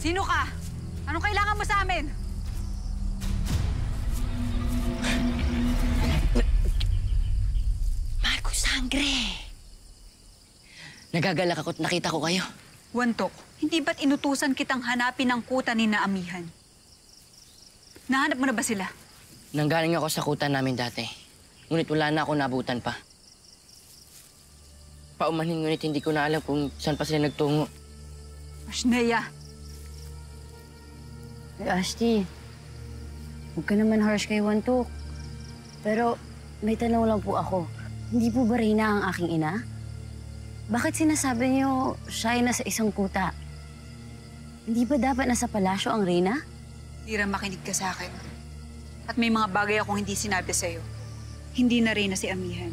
Sino ka? Anong kailangan mo sa amin? Mahal ko sangre. Nagagalak ako't nakita ko kayo. Wantok, hindi ba't inutusan kitang hanapin ang kuta ni Naamihan? Nahanap mo na ba sila? Nanggaling ako sa kuta namin dati. Ngunit wala na ako nabutan pa. Paumanhin ngunit hindi ko na alam kung saan pa sila nagtungo. Pashnea. Asti, huwag ka naman harsh kay Wantok. Pero may tanong lang po ako. Hindi po ba Reyna ang aking ina? Bakit sinasabi niyo siya ay nasa isang kuta? Hindi ba dapat nasa palasyo ang Reyna? Tira, makinig ka sa akin. At may mga bagay akong hindi sinabi sa'yo. Hindi na Reyna si Amihan.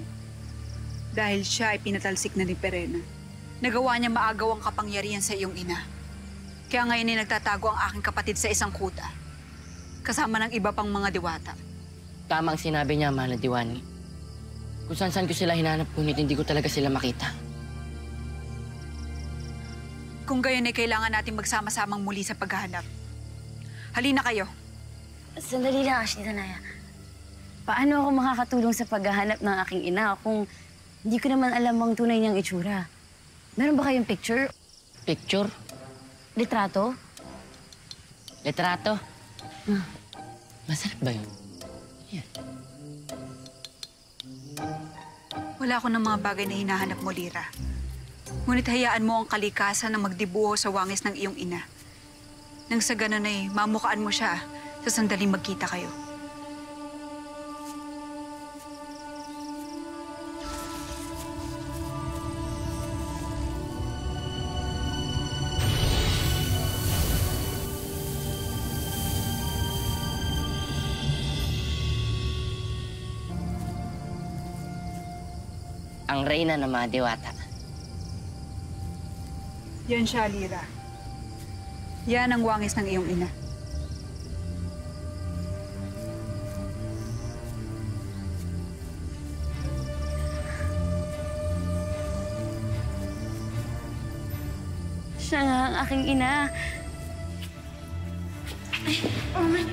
Dahil siya ay pinatalsik na ni Perena. Nagawa niya maagaw ang kapangyarihan sa iyong ina. Kaya ngayon ay nagtatago ang aking kapatid sa isang kuta. Kasama ng iba pang mga diwata. Tamang sinabi niya, mahal na Diwani. Kung saan-saan ko sila hinanap, ngunit hindi ko talaga sila makita. Kung gayon ay kailangan natin magsama-samang muli sa paghahanap. Halina kayo. Sandali lang, Ashley Danaya. Paano ako makakatulong sa paghahanap ng aking ina kung hindi ko naman alam ang tunay niyang itsura? Meron ba kayong picture? Picture? Litrato? Litrato? Masarap ba yun? Yan. Wala ko ng mga bagay na hinahanap mo, Lira. Ngunit hayaan mo ang kalikasan na magdibuho sa wangis ng iyong ina. Nang sa ganun ay mamukaan mo siya sa sandaling magkita kayo. Ang Reyna ng mga diwata. Yan siya, Lira. Yan ang wangis ng iyong ina. Siya nga ang aking ina. Ay, oh my...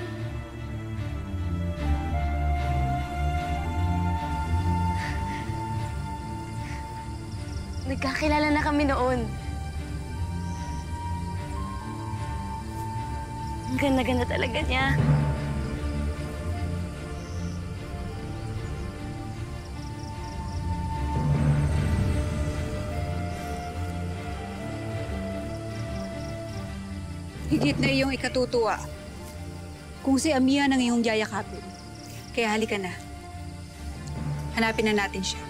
Nagkakilala na kami noon. Ang ganda-ganda talaga niya. Higit na iyong ikatutuwa kung si Amihan ang iyong yayakapin. Kaya halika na. Hanapin na natin siya.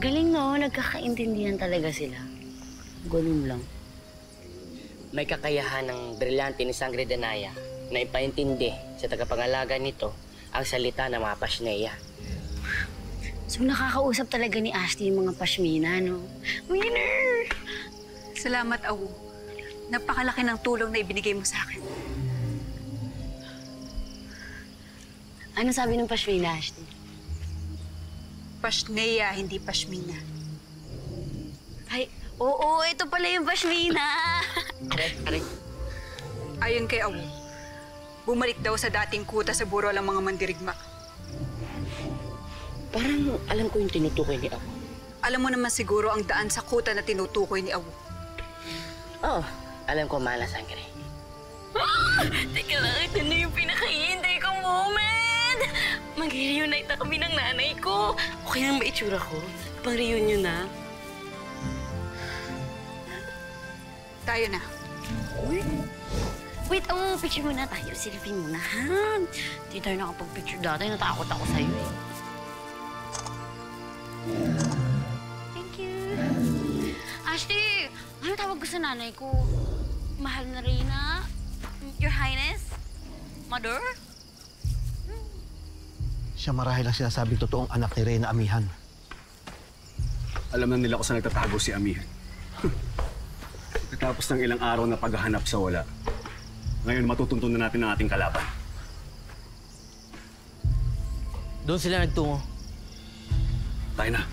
Galing no, nagkakaintindihan talaga sila. Ganun lang. May kakayahan ng brilyante ni Sangre Danaya na ipaintindi sa tagapangalaga nito ang salita ng mga Pashnea. So nakakausap talaga ni Ashley yung mga Pashmina, no? Winner! Salamat, Awu. Napakalaki ng tulong na ibinigay mo sa akin. Ano sabi ng Pashmina, Ashley? Pashnea, hindi Pashmina. Ay, oo, ito pala yung Pashmina! Aray. Ayon kay Awu, bumalik daw sa dating kuta sa burol ang mga mandirigma. Parang alam ko yung tinutukoy ni Awu. Alam mo naman siguro ang daan sa kuta na tinutukoy ni Awu. Oo, alam ko, mahal na Sangre. Teka lang, ito na yung pinakahihintay kong moment! Mag-reunite na kami ng nanay ko. Okay lang ba itsura ko? Pang-reunion na. Tayo na. Wait, picture muna tayo. Selfie muna, ha? Hindi tayo nakapag-picture dati. Natakot ako sa'yo, eh. Thank you. Ashley, ano tawag ko sa nanay ko? Mahal na Reyna? Your Highness? Mother? Siya marahil ang sinasabing totoong anak ni Reyna Amihan. Alam na nila kung saan nagtatago si Amihan. Pagkatapos ng ilang araw na paghahanap sa wala, ngayon matutuntun na natin ang ating kalaban. Doon sila nagtungo. Tayo na.